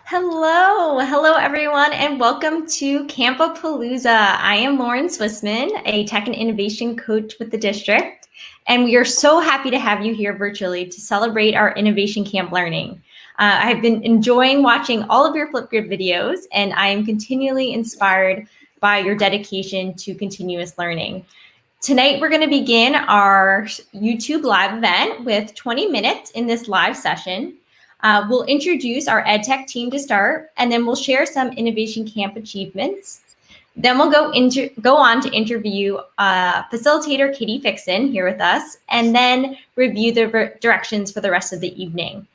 Hello everyone, and welcome to Campapalooza. I am Lauren Swissman, a tech and innovation coach with the district, and we are so happy to have you here virtually to celebrate our Innovation Camp learning. I've been enjoying watching all of your Flipgrid videos, and I am continually inspired by your dedication to continuous learning. Tonight, we're going to begin our YouTube live event with 20 minutes in this live session. We'll introduce our EdTech team to start, and then we'll share some Innovation Camp achievements. Then we'll go on to interview facilitator Katie Fixon here with us, and then review the directions for the rest of the evening.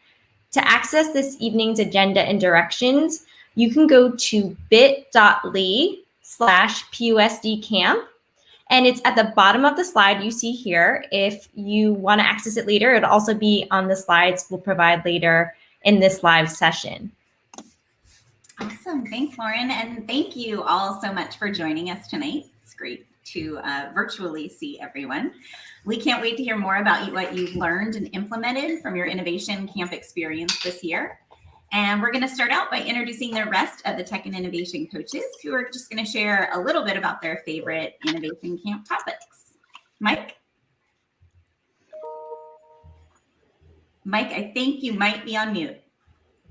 To access this evening's agenda and directions, you can go to bit.ly/PUSD Camp. And it's at the bottom of the slide you see here. If you want to access it later, it'll also be on the slides we'll provide later in this live session. Awesome. Thanks, Lauren. And thank you all so much for joining us tonight. It's great to virtually see everyone. We can't wait to hear more about what you've learned and implemented from your Innovation Camp experience this year. And we're going to start out by introducing the rest of the Tech and Innovation coaches who are just going to share a little bit about their favorite Innovation Camp topics. Mike? Mike, I think you might be on mute.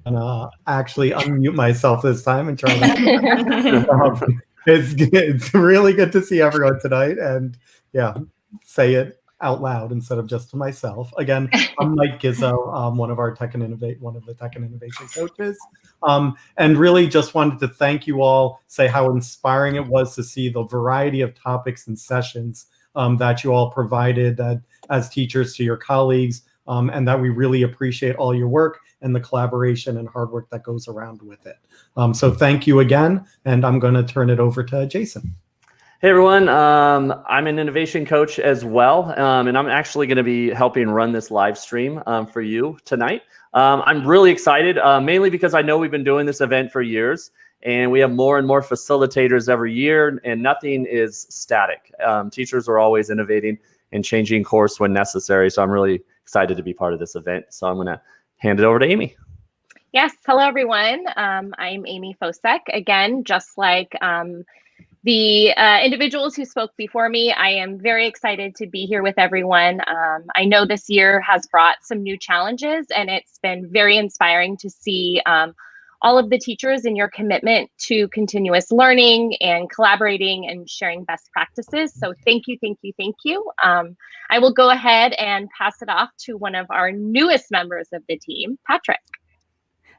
And actually unmute myself this time and try to it's really good to see everyone tonight, and yeah, say it out loud instead of just to myself. Again, I'm Mike Gizzo, one of the Tech and Innovation coaches, and really just wanted to thank you all, say how inspiring it was to see the variety of topics and sessions that you all provided as teachers to your colleagues, and that we really appreciate all your work and the collaboration and hard work that goes around with it. So thank you again, and I'm going to turn it over to Jason. Hey everyone, I'm an innovation coach as well, and I'm actually going to be helping run this live stream for you tonight. I'm really excited, mainly because I know we've been doing this event for years, and we have more and more facilitators every year, and nothing is static. Teachers are always innovating and changing course when necessary, so I'm really excited to be part of this event. So I'm going to hand it over to Amy. Yes, hello everyone. I'm Amy Fosek. Again, just like the individuals who spoke before me, I am very excited to be here with everyone. I know this year has brought some new challenges, and it's been very inspiring to see all of the teachers and your commitment to continuous learning and collaborating and sharing best practices. So thank you, thank you, thank you. I will go ahead and pass it off to one of our newest members of the team, Patrick.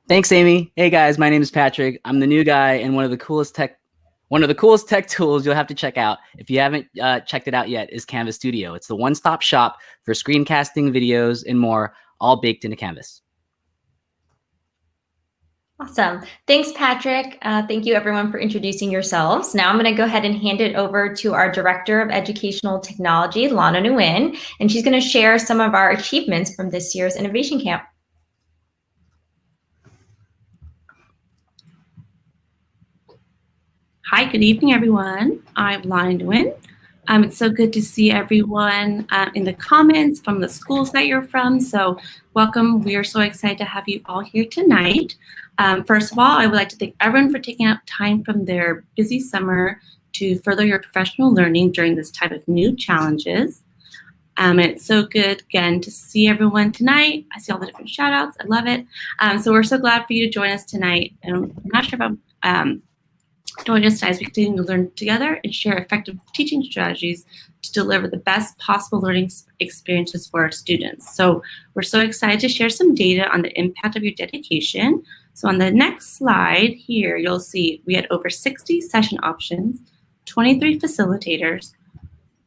Thanks, Amy. Hey guys, my name is Patrick. I'm the new guy, and one of the coolest tech tools you'll have to check out if you haven't checked it out yet is Canvas Studio. It's the one-stop shop for screencasting, videos, and more, all baked into Canvas. Awesome. Thanks, Patrick. Thank you, everyone, for introducing yourselves. Now I'm going to go ahead and hand it over to our Director of Educational Technology, Lana Nguyen, and she's going to share some of our achievements from this year's Innovation Camp. Hi, good evening, everyone. I'm Lana Nguyen. It's so good to see everyone in the comments from the schools that you're from. So welcome. We are so excited to have you all here tonight. First of all, I would like to thank everyone for taking out time from their busy summer to further your professional learning during this time of new challenges. It's so good, again, to see everyone tonight. I see all the different shout outs. I love it. So we're so glad for you to join us tonight. And I'm not sure if I'm join us as we continue to learn together and share effective teaching strategies to deliver the best possible learning experiences for our students. So we're so excited to share some data on the impact of your dedication. So on the next slide here, you'll see we had over 60 session options, 23 facilitators,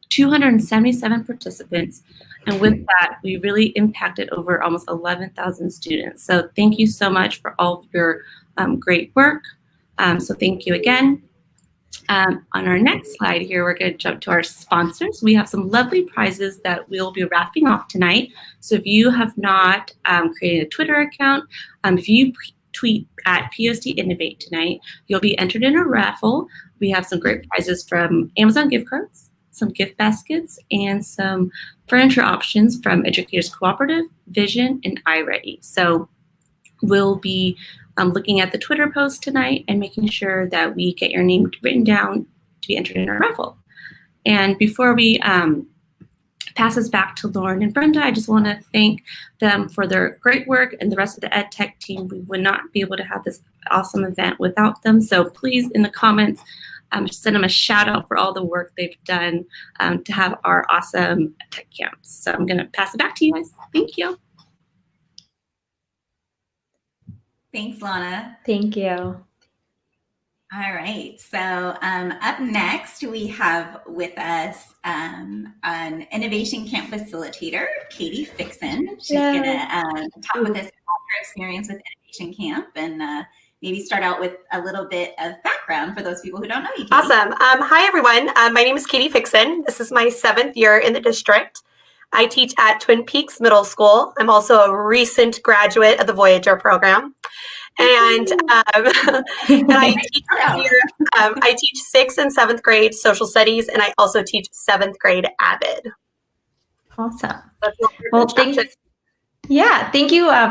277 participants, and with that, we really impacted over almost 11,000 students. So thank you so much for all of your great work. So thank you again. On our next slide here, we're going to jump to our sponsors. We have some lovely prizes that we'll be wrapping off tonight. So if you have not created a Twitter account, if you tweet at PUSD Innovate tonight, you'll be entered in a raffle. We have some great prizes from Amazon gift cards, some gift baskets, and some furniture options from Educators Cooperative, Vision, and iReady. So we'll be looking at the Twitter post tonight and making sure that we get your name written down to be entered in our raffle. And before we pass us back to Lauren and Brenda, I just want to thank them for their great work and the rest of the ed tech team. We would not be able to have this awesome event without them. So please, in the comments, send them a shout out for all the work they've done to have our awesome tech camps. So I'm going to pass it back to you guys. Thank you. Thanks, Lana. Thank you. All right, so up next we have with us an Innovation Camp facilitator, Katie Fixon. She's going to talk with us about her experience with Innovation Camp and maybe start out with a little bit of background for those people who don't know you, Katie. Awesome. Hi, everyone. My name is Katie Fixon. This is my 7th year in the district. I teach at Twin Peaks Middle School. I'm also a recent graduate of the Voyager program. And, and I teach here, I teach 6th and 7th grade social studies, and I also teach 7th grade Avid. Awesome. Well, thank you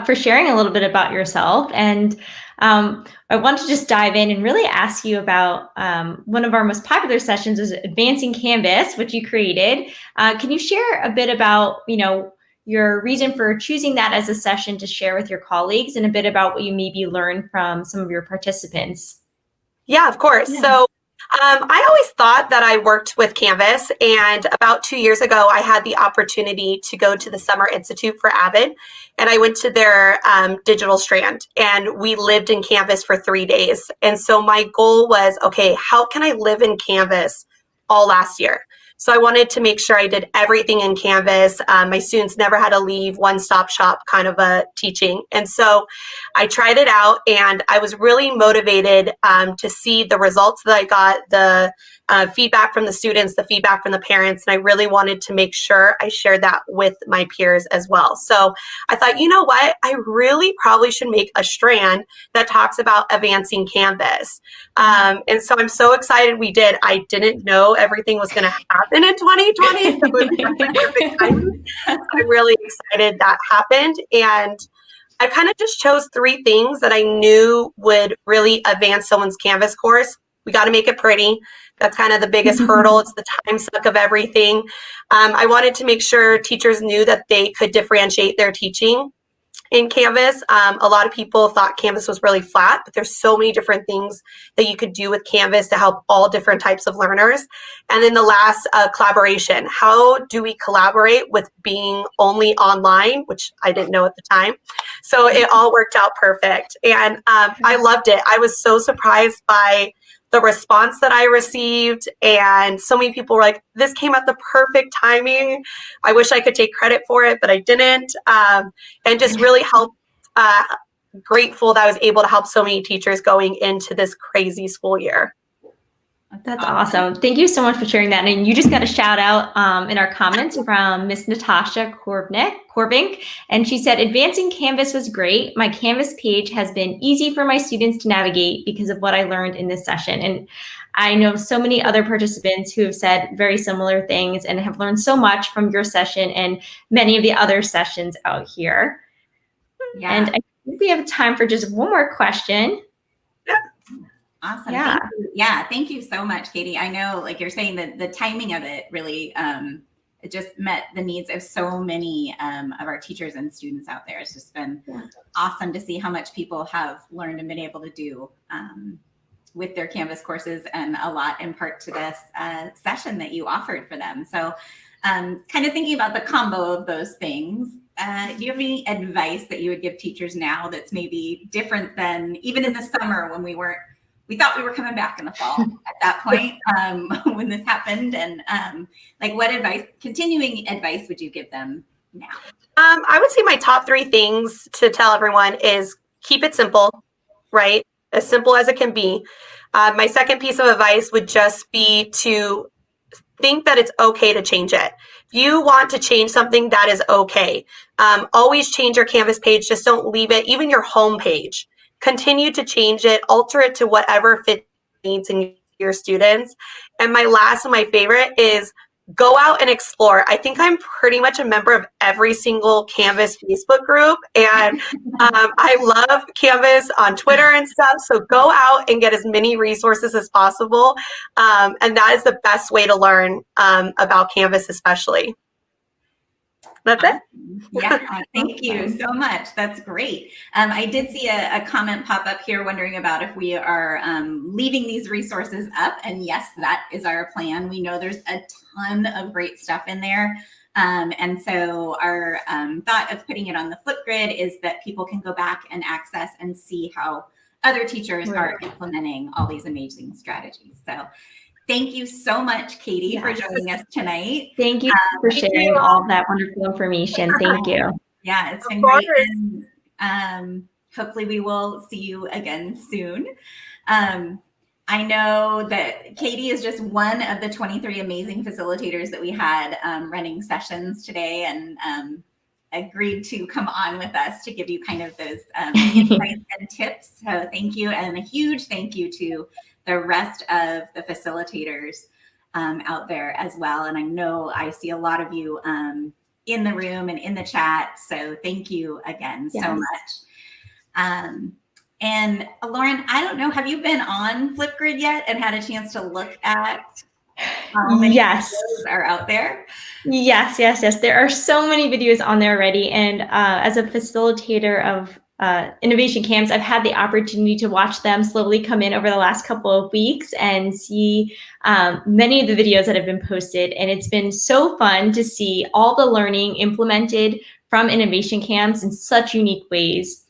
for sharing a little bit about yourself. And I want to just dive in and really ask you about one of our most popular sessions is Advancing Canvas, which you created. Can you share a bit about, your reason for choosing that as a session to share with your colleagues and a bit about what you maybe learned from some of your participants? Yeah, of course. Yeah. So I always thought that I worked with Canvas, and about 2 years ago, I had the opportunity to go to the Summer Institute for Avid, and I went to their digital strand, and we lived in Canvas for 3 days. And so my goal was, okay, how can I live in Canvas all last year? So I wanted to make sure I did everything in Canvas. My students never had to leave, one-stop shop kind of a teaching. And so I tried it out, and I was really motivated to see the results that I got, the feedback from the students, the feedback from the parents, and I really wanted to make sure I shared that with my peers as well. So I thought, you know what, I really probably should make a strand that talks about advancing Canvas. And so I'm so excited we did. I didn't know everything was going to happen in 2020. So it was perfect timing. I'm really excited that happened. And I kind of just chose 3 things that I knew would really advance someone's Canvas course. We got to make it pretty. That's kind of the biggest hurdle. It's the time suck of everything. I wanted to make sure teachers knew that they could differentiate their teaching in Canvas. A lot of people thought Canvas was really flat, but there's so many different things that you could do with Canvas to help all different types of learners. And then the last, collaboration. How do we collaborate with being only online, which I didn't know at the time. So it all worked out perfect. And I loved it. I was so surprised by the response that I received, and so many people were like, this came at the perfect timing. I wish I could take credit for it, but I didn't. And just really helped, grateful that I was able to help so many teachers going into this crazy school year. That's awesome. Thank you so much for sharing that. And you just got a shout out in our comments from Miss Natasha Korvink. And she said, advancing Canvas was great. My Canvas page has been easy for my students to navigate because of what I learned in this session. And I know so many other participants who have said very similar things and have learned so much from your session and many of the other sessions out here. Yeah. And I think we have time for just one more question. Awesome. Yeah. Thank you so much, Katie. I know, like you're saying, that the timing of it really, it just met the needs of so many of our teachers and students out there. It's just been awesome to see how much people have learned and been able to do with their Canvas courses, and a lot in part to this session that you offered for them. So kind of thinking about the combo of those things, do you have any advice that you would give teachers now that's maybe different than even in the summer when we thought we were coming back in the fall at that point when this happened? And like, what continuing advice would you give them now? I would say my top 3 things to tell everyone is keep it simple, right? As simple as it can be. My second piece of advice would just be to think that it's okay to change it. If you want to change something, that is okay. Always change your Canvas page. Just don't leave it, even your home page. Continue to change it, alter it to whatever fits needs in your students. And my last and my favorite is go out and explore. I think I'm pretty much a member of every single Canvas Facebook group, and I love Canvas on Twitter and stuff. So go out and get as many resources as possible, and that is the best way to learn about Canvas, especially. That's it. Yeah, thank you so much. That's great. I did see a comment pop up here wondering about if we are leaving these resources up. And yes, that is our plan. We know there's a ton of great stuff in there. And so our thought of putting it on the Flipgrid is that people can go back and access and see how other teachers are implementing all these amazing strategies. So thank you so much, Katie, for joining us tonight. Thank you for sharing all that wonderful information. Thank you. Yeah, it's been great. And, hopefully we will see you again soon. I know that Katie is just one of the 23 amazing facilitators that we had running sessions today, and agreed to come on with us to give you kind of those insights and tips. So thank you. And a huge thank you to the rest of the facilitators out there as well. And I know I see a lot of you in the room and in the chat. So thank you again so much. And Lauren, I don't know, have you been on Flipgrid yet and had a chance to look at how many videos are out there? Yes. There are so many videos on there already. And as a facilitator of innovation camps, I've had the opportunity to watch them slowly come in over the last couple of weeks and see many of the videos that have been posted. And it's been so fun to see all the learning implemented from innovation camps in such unique ways.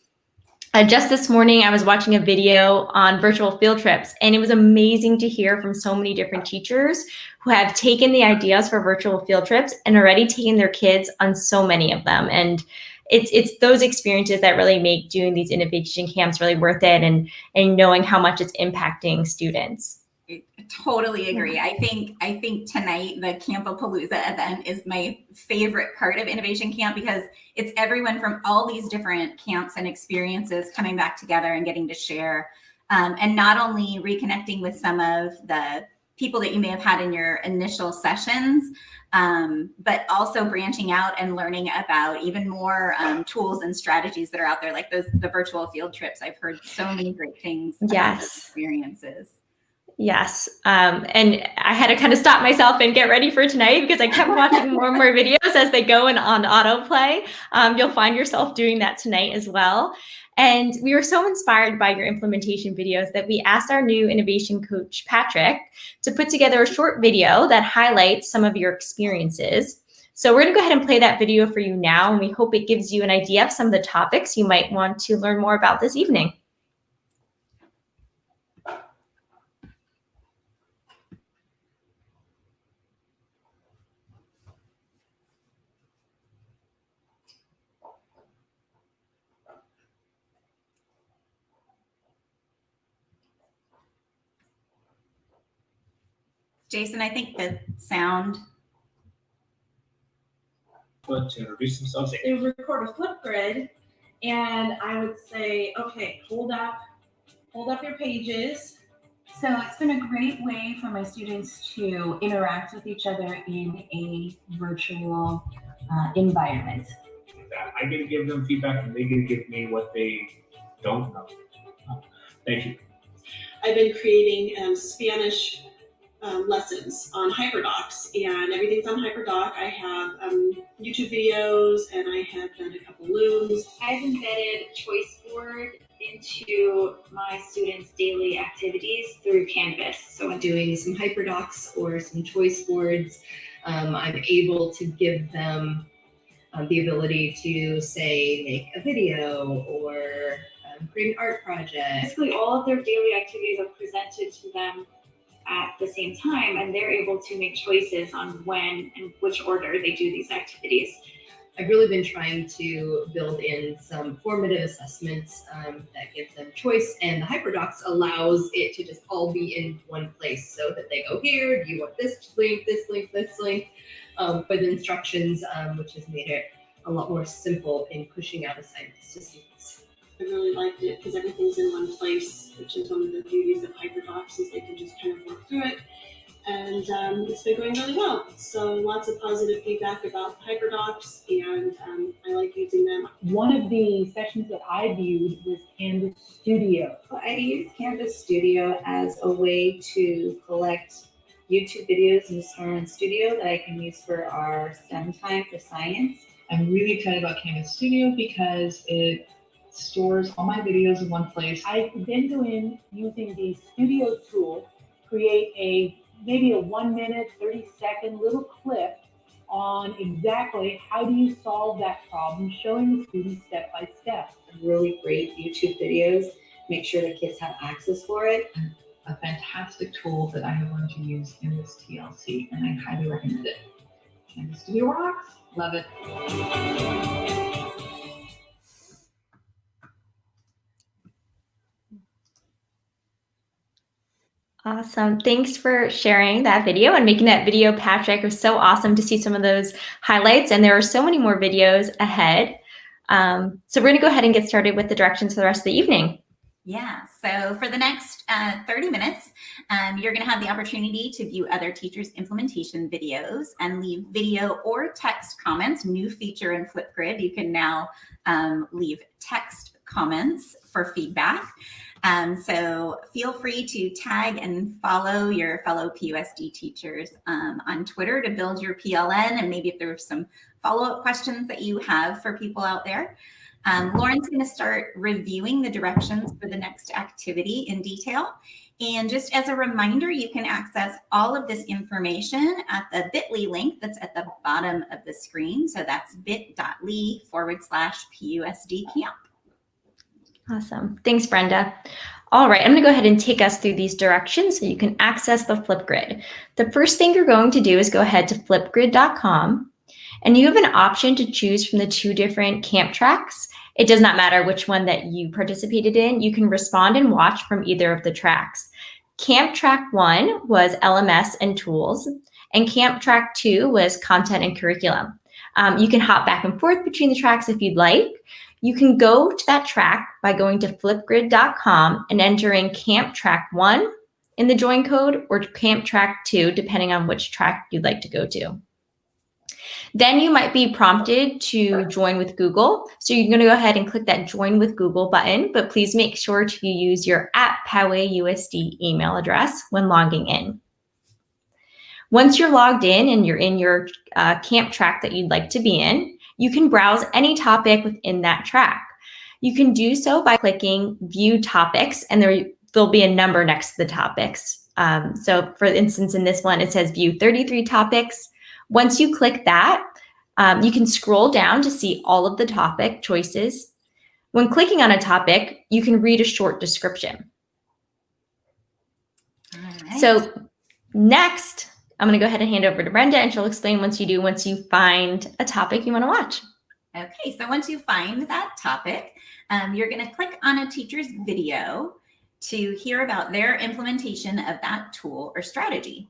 Just this morning, I was watching a video on virtual field trips, and it was amazing to hear from so many different teachers who have taken the ideas for virtual field trips and already taken their kids on so many of them. And it's those experiences that really make doing these innovation camps really worth it, and knowing how much it's impacting students. I totally agree. I think tonight the Campapalooza event is my favorite part of Innovation Camp, because it's everyone from all these different camps and experiences coming back together and getting to share, and not only reconnecting with some of the people that you may have had in your initial sessions, but also branching out and learning about even more tools and strategies that are out there, like the virtual field trips. I've heard so many great things about those experiences. Yes. And I had to kind of stop myself and get ready for tonight, because I kept watching more and more videos as they go on autoplay. You'll find yourself doing that tonight as well. And we were so inspired by your implementation videos that we asked our new innovation coach, Patrick, to put together a short video that highlights some of your experiences. So we're going to go ahead and play that video for you now, and we hope it gives you an idea of some of the topics you might want to learn more about this evening. Jason, I think the sound. To introduce themselves. They would record a Flipgrid, and I would say, okay, hold up your pages. So it's been a great way for my students to interact with each other in a virtual environment. I get to give them feedback, and they get to give me what they don't know. Thank you. I've been creating Spanish lessons on HyperDocs, and everything's on HyperDoc. I have YouTube videos, and I have done a couple looms. I've embedded choice board into my students' daily activities through Canvas. So I'm doing some HyperDocs or some choice boards. I'm able to give them the ability to, say, make a video or create an art project. Basically, all of their daily activities are presented to them at the same time, and they're able to make choices on when and which order they do these activities. I've really been trying to build in some formative assessments that give them choice, and the HyperDocs allows it to just all be in one place, so that they go here, do you want this link, this link, this link, with instructions, which has made it a lot more simple in pushing out assignments to students. I really liked it because everything's in one place, which is one of the beauties of HyperDocs, is they can just kind of work through it. and it's been going really well. So lots of positive feedback about HyperDocs, and I like using them. One of the sessions that I viewed was Canvas Studio. Well, I use Canvas Studio as a way to collect YouTube videos in Storm Studio that I can use for our STEM time for science. I'm really excited about Canvas Studio because it stores all my videos in one place. I could then go in using the Studio tool, create maybe a 1 minute, 30-second little clip on exactly how do you solve that problem, showing the students step by step. Really great YouTube videos. Make sure the kids have access for it. A fantastic tool that I have learned to use in this TLC, and I highly recommend it. Canvas Studio rocks. Love it. Awesome. Thanks for sharing that video and making that video, Patrick. It was so awesome to see some of those highlights, and there are so many more videos ahead. So we're going to go ahead and get started with the directions for the rest of the evening. Yeah, so for the next 30 minutes, you're going to have the opportunity to view other teachers' implementation videos and leave video or text comments. New feature in Flipgrid, you can now leave text comments for feedback. So feel free to tag and follow your fellow PUSD teachers on Twitter to build your PLN, and maybe if there are some follow-up questions that you have for people out there. Lauren's going to start reviewing the directions for the next activity in detail. And just as a reminder, you can access all of this information at the bit.ly link that's at the bottom of the screen. So that's bit.ly/PUSD Camp. Awesome. Thanks, Brenda. All right, I'm going to go ahead and take us through these directions so you can access the Flipgrid. The first thing you're going to do is go ahead to flipgrid.com, and you have an option to choose from the 2 different camp tracks. It does not matter which one that you participated in. You can respond and watch from either of the tracks. Camp track 1 was LMS and tools, and camp track 2 was content and curriculum. You can hop back and forth between the tracks if you'd like. You can go to that track by going to flipgrid.com and entering camp track 1 in the join code, or camp track 2, depending on which track you'd like to go to. Then you might be prompted to join with Google. So you're going to go ahead and click that join with Google button, but please make sure to use your @PowayUSD email address when logging in. Once you're logged in and you're in your camp track that you'd like to be in, you can browse any topic within that track. You can do so by clicking View Topics, and there'll be a number next to the topics. So for instance, in this one, it says View 33 topics. Once you click that, you can scroll down to see all of the topic choices. When clicking on a topic, you can read a short description. All right. So next, I'm going to go ahead and hand over to Brenda, and she'll explain once you find a topic you want to watch. Okay, so once you find that topic, you're going to click on a teacher's video to hear about their implementation of that tool or strategy.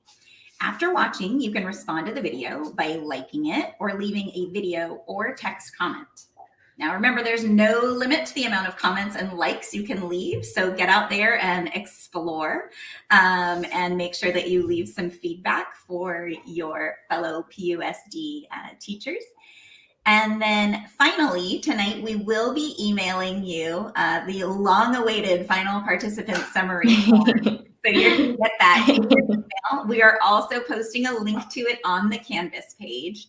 After watching, you can respond to the video by liking it or leaving a video or text comment. Now, remember, there's no limit to the amount of comments and likes you can leave. So get out there and explore and make sure that you leave some feedback for your fellow PUSD teachers. And then finally, tonight, we will be emailing you the long-awaited final participant summary form. So you're going to get that in your email. We are also posting a link to it on the Canvas page.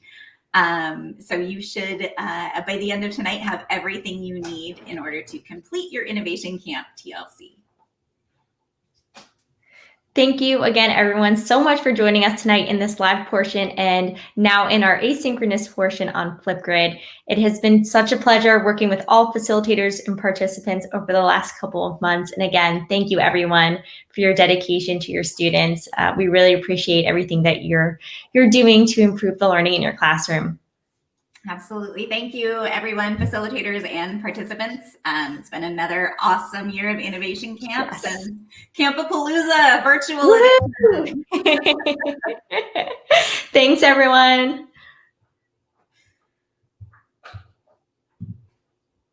So you should, by the end of tonight, have everything you need in order to complete your Innovation Camp TLC. Thank you again, everyone, so much for joining us tonight in this live portion and now in our asynchronous portion on Flipgrid. It has been such a pleasure working with all facilitators and participants over the last couple of months. And again, thank you, everyone, for your dedication to your students. We really appreciate everything that you're doing to improve the learning in your classroom. Absolutely. Thank you, everyone, facilitators and participants. It's been another awesome year of Innovation Camps and Campapalooza virtual edition. Thanks, everyone.